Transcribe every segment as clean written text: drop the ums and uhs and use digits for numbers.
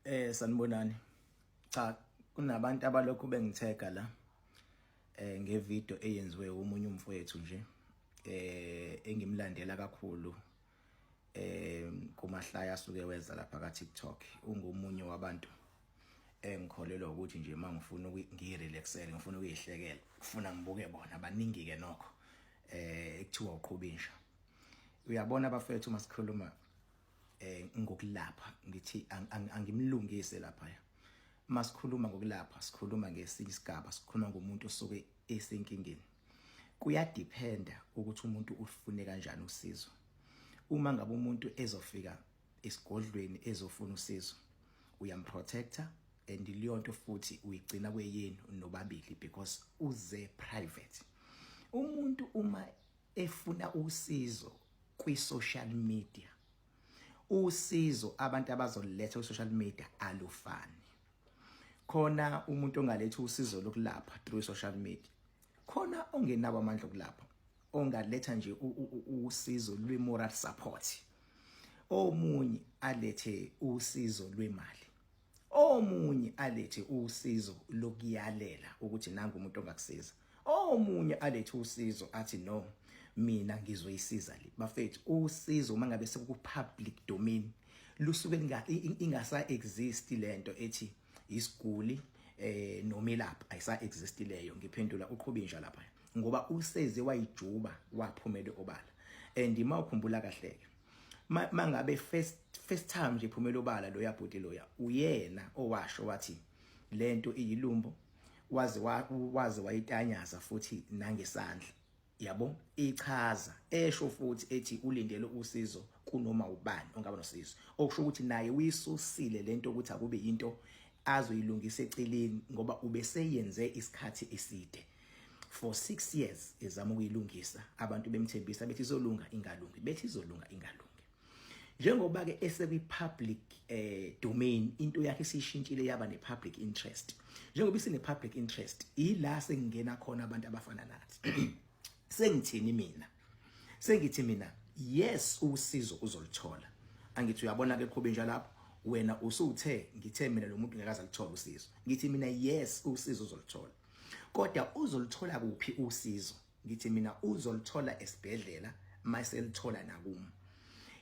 Sanibonani. Cha, kunabantu abalokhu bengitheka la ngevideo eyenziwe umunye umfowethu nje engimlandela kakhulu kumahlaya asuke weza lapha ka TikTok. Ungomunye wabantu engikholelwa ukuthi nje mangifuna ngirelaxele, ngifuna ukuyihlekela, ngifuna ngibuke bona baningi ke nokho ekuthiwa uqhubisha. Uyabona abafethu masikhuluma ngokulapha ngithi angimlungise lapha. Masikhuluma ngokulapha sikhuluma ngesinye isigaba, sikhuluma ngomuntu osuke esenkingeni. Kuyadependa ukuthi umuntu ufune kanjani usizo. Uma ngabe umuntu ezofika esigodlweni ezofuna usizo, uyamprotector and leyo nto futhi uyigcina kweyenu nobabili because uze private. Umuntu uma efuna usizo kwi-social media, usizo abantu abazoletha ku-social media alufani. Khona umuntu ongaletha usizo lokulapha through social media, khona ongenawo amandla okulapha, ongaletha nje usizo lwe-moral support. Omunye alethe usizo lwemali, omunye alethe usizo lokuyalela ukuthi nangu umuntu ongakusiza, omunye alethe usizo athi no mina ngizoyisiza le. Bafethu, usizo uma ngabe sekupublic domain lusuke ingasa exist lento ethi isiguli nomelaphi ayisa exist leyo. Ngiphendula uqhubinja lapha ngoba useze wayijuba waphumele obala. And ima ukhumbula kahle mangabe first time nje phumele obala lo yabhuti loya uyena owasho wathi lento iyilumbo, waze wayitanyaza futhi nangesandla. Yabo ichaza esho futhi ethi ulindele usizo kunoma ubani ongaba nosizo, okusho ukuthi naye uyisusile lento ukuthi akube into azoyilungisa eceleni ngoba ubeseyenze isikhathi eside for 6 years ezama ukuyilungisa. Abantu bemthembisa bethi izolunga ingalungi, bethi izolunga ingalungi. Njengoba ke esebi public domain into yakhe sishintshile yaba ne public interest. Njengoba isine public interest ila sengena khona abantu abafana nathi. Sengithi mina yes usizo uzolithola. Angithi uyabona ke qhubinja lapho wena usuthe ngithe mina lo muntu ngekaza lithola usizo. Ngithi mina yes usizo uzolithola. Kodwa uzolithola kuphi usizo? Ngithi mina uzolithola esibhedlela mayiselithola nakumi.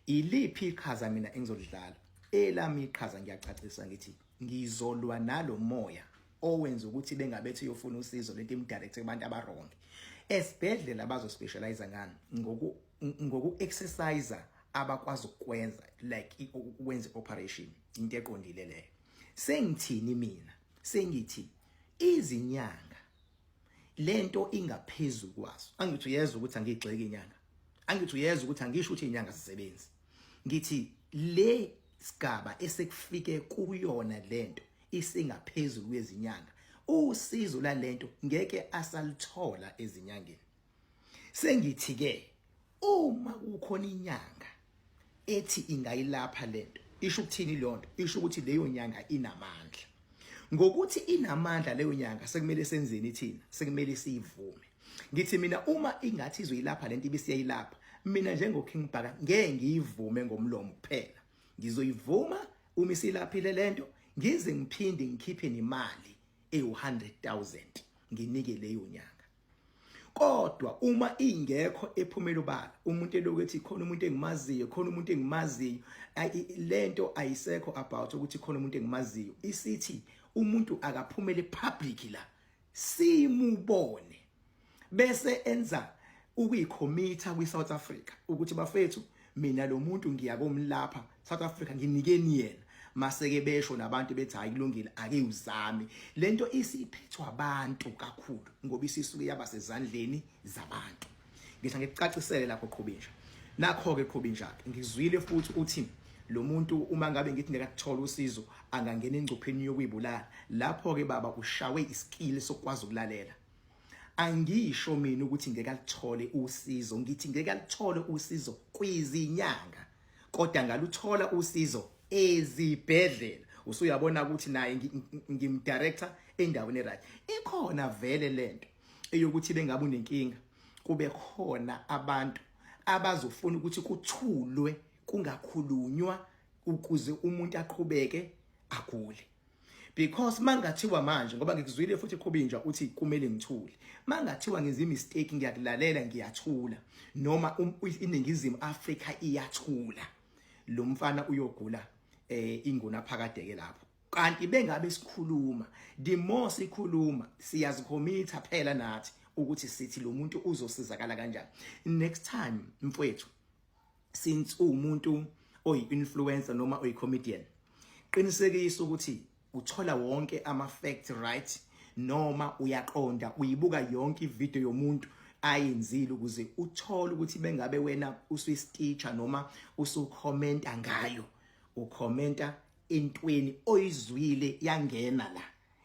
Iliphi iqhaza mina engizolidlala? Elami iqhaza ngiyacacisa ngithi ngizolwa nalo moya owenza ukuthi bengabethi uyofuna usizo lento imdirect kubantu abaronke. Esibhedlela bazo specialize ngani ngoku exercise abakwazi ukwenza like ukwenza operation, into eqondile leyo. Sengithini mina? Sengithi izinyanga lento ingaphezulu kwazo. Angithi uyezwa ukuthi angigxeke inyanga, angithi uyezwa ukuthi angisho ukuthi inyanga zisebenzi. Ngithi le sigaba esekufike kuyona lento isingaphezulu kwezinyanga, usizo la lento ngeke asalithola ezinyangeni. Sengithi ke uma kukhona inyanga ethi ingayilapha lento, isho ukuthini lonto? Isho ukuthi leyo nyanga inamandla. Ngokuthi inamandla leyo nyanga sekumele senzeni thina? Sekumele siyivume. Ngithi mina uma ingathi izoyilapha lento ibisiyayilapha, mina njengoking bhaka ngeke ngiyivume ngomlomo kuphela. Ngizoyivuma uma isilaphile lento, ngize ngiphinde ngikhiphe nemali e100,000 nginike leyo nyanga. Kodwa uma ingekho ephumela ubala, umuntu elokuthi khona umuntu engimaziyo, khona umuntu engimaziyo, lento ayisekho about ukuthi khona umuntu engimaziyo. Isithi umuntu akaphumele public la simubone bese enza ukuyikhomitha kwi-South Africa ukuthi bafethu mina lo muntu ngiyakomlapha South Africa nginikeni yena. Maseke besho nabantu bethi hayi kulungile ake uzame. Lento isiphethwa abantu kakhulu ngoba isisuke yaba sezandleni zabantu. Ngisho ngikucacisele lapho qhubinja. Nakho ke qhubinja ngizwile futhi uthi lo muntu uma ngabe ngithi ngekathola usizo angangena engcupheni yokuyibulala. Lapho ke baba ushawe iskill sokwazi ukulalela. Angisho mina ukuthi ngekalithola usizo, ngithi ngekalithola usizo kwizinyanga, kodwa ngaluthola usizo ezibhedlela. Usuyabona ukuthi naye ngimdirector endaweni right. Ikhona vele lento eyokuthi bengabe unenkinga kube khona abantu abazofuna ukuthi kuthulwe kungakhulunywa ukuze umuntu aqhubeke agule. Because mangathiwa manje ngoba ngikuzwile futhi Khubinja uthi kumele ngithule. Mangathiwa ngenza mistake ngiyakulalela ngiyathula noma iningizimu Afrika iyathula. Lo mfana uyogula ingona phakadeke lapho. Kanti bengabe sikhuluma, the more sikhuluma siyazicommita phela nathi ukuthi sithi lo muntu uzosizakala kanjani. Next time mfowethu since umuntu oyi-influencer noma oyi-comedian, qinisekisa ukuthi uthola wonke ama-facts right noma uyaqonda uyibuka yonke ivideo yomuntu ayenzile ukuze uthole ukuthi bengabe wena usuyistitcha noma usukhomenta ngayo, ukhomenta entweni oyizwile yangena la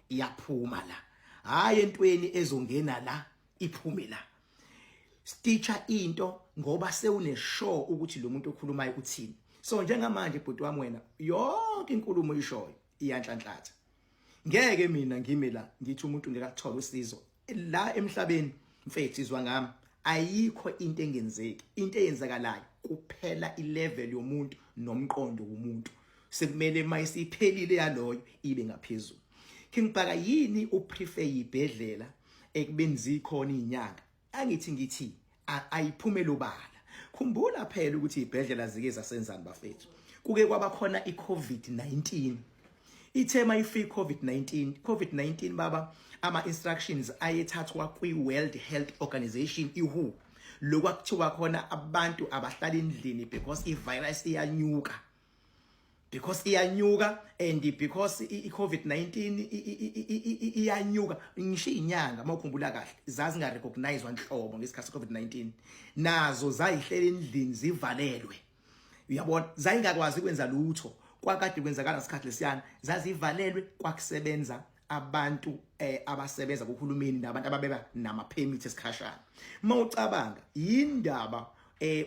iyaphuma la, hayi entweni ezongena la iphume la. Stitcha into ngoba sewune sure ukuthi lo muntu okhulumayo uthini. So njengamanje bhuti wami wena yonke inkulumo oyishoyo iyanhlanhlatha. Ngeke mina ngime la ngithi umuntu ngekathola usizo la emhlabeni mfethu izwa ngami ayikho into engenzeki. Into eyenzakalayo kuphela ilevel yomuntu nomqondo womuntu. Sekumele mayisiphelile yaloyo ibe ngaphezulu. Ngibhaka yini uprefer ibhedlela ekubenzi khona inyanga? Ngithi ayiphumela ubala. Khumbula phela ukuthi ibhedlela zike zasenzani bafethu. Kuke kwaba khona iCovid-19. Ithema ifika COVID-19 baba ama instructions ayethathwa kwi-World Health Organization WHO. Lokho kuthiwa khona abantu abahlala endlini because ivirus iyanyuka. Because iyanyuka and because i-COVID-19 iyanyuka ngisho inyanga mawukhumbula kahle zazinga recognizewa nhlobo ngesikhathi se-COVID-19 nazo zayihlela endlini zivalelwe. Uyabona zayingakwazi ukwenza lutho kwakade kwenzakala ngesikhathi lesiyana zazivalelwe kwakusebenza abantu abasebenza kuhulumeni nabantu ababeba nama permit esikhashana. Mawucabanga indaba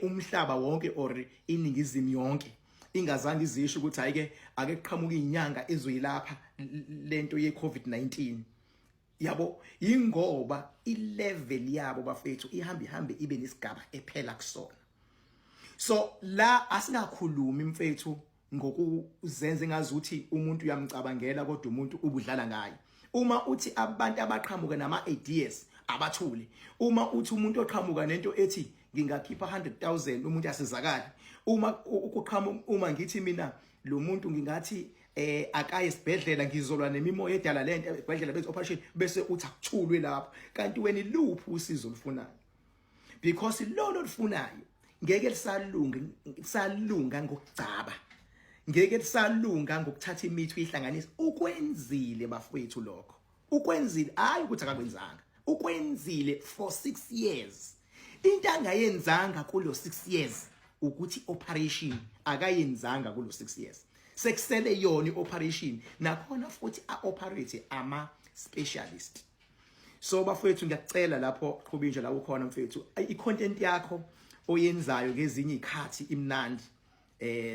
umhlaba wonke or iningizimu yonke ingazange izisho ukuthi hayike ake kuqhamuka inyanga ezoyilapha lento ye-COVID-19. Yabo ingoba ilevel yabo bafethu ihambe ibe nesigaba ephela kusona. So la asingakhulumi mfethu ngokuzenza ngazuthi umuntu uyamcabangela kodwa umuntu ubudlala ngayo. Uma uthi abantu abaqhamuka nama ideas abathule, uma uthi umuntu oqhamuka nento ethi ngingakhipha 100,000 umuntu asizakala, uma ngithi mina lo muntu ngingathi akaye esibhedlela ngizolwa nemimoya edala lento esibhedlela bese operation bese uthi akuthulwe lapho, kanti wena luphi usizo lufunayo? Because lolo lufunayo ngeke lisalunga ngokucaba, ngeke lisalunga ngokuthatha imithi uyihlanganisa. Ukwenzile bafowethu lokho, ukwenzile hayi ukuthi akakwenzanga, ukwenzile for 6 years. Into angayenzanga kulo 6 years ukuthi operation akayenzanga kulo 6 years. Sekusele yona operation nakhona futhi operate ama specialist. So bafowethu ngiyacela lapho Khubinja la ukhona mfethu i-content yakho oyenzayo ngezinye ikhathi imnandi,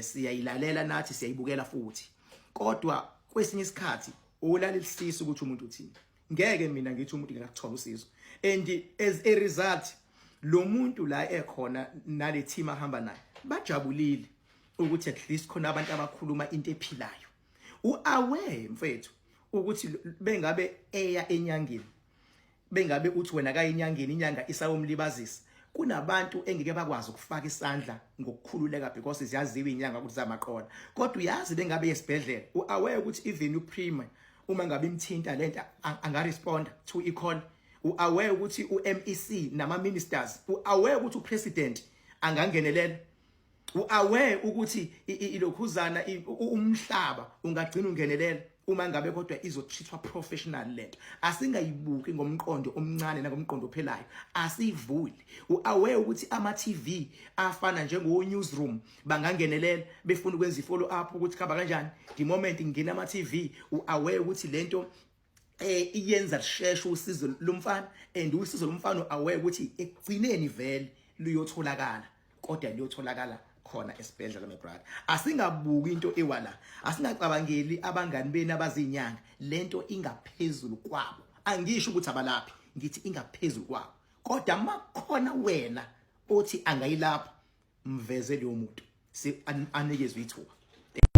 siyayilalela nathi siyayibukela futhi, kodwa kwesinye isikhathi ulalelisisa ukuthi umuntu uthini. Ngeke mina ngithi umuntu ngakuthola usizo, and as a result lo muntu la ekhona nale team ahamba naye bajabulile ukuthi at least khona abantu abakhuluma into ephilayo. Uaware mfethu ukuthi bengabe eya enyangeni, bengabe uthi wena kayinyangeni inyanga isawumlibazisa, kunabantu engeke bakwazi ukufaka isandla ngokukhululeka because ziyaziwe inyanga ukuthi zamaqona. Kodwa uyazi bengabe esibhedlela uaware ukuthi even uprime uma ngabe imthinta lento angaresponda to i-call. Uaware ukuthi uMEC nama ministers, uaware ukuthi upresident angangenelela, uaware ukuthi ilokhuzana umhlaba ungagcina ungenelela uma ngabe kodwa izotrithwa professional lento. Asingayibuki ngomqondo omncane nangomqondo ophelayo, asivuli. Uaware ukuthi ama TV afana njengo newsroom bangangenelela befuna ukwenza ifollow up ukuthi khaba kanjani. The moment ngina ama TV uaware ukuthi lento iyenza lisheshe usizo lomfana, and usizo lomfana aware ukuthi ekugcineni vele luyotholakala, kodwa liyotholakala khona esibhedlela my brother. Asingabuki into ewala, asingacabangeli abangani beni abazinyanga lento ingaphezulu kwabo. Angisho ukuthi abalaphi, ngithi ingaphezulu kwabo, kodwa makhona wena othi angayilapha mveze leyo muntu si anikezwe ithuba.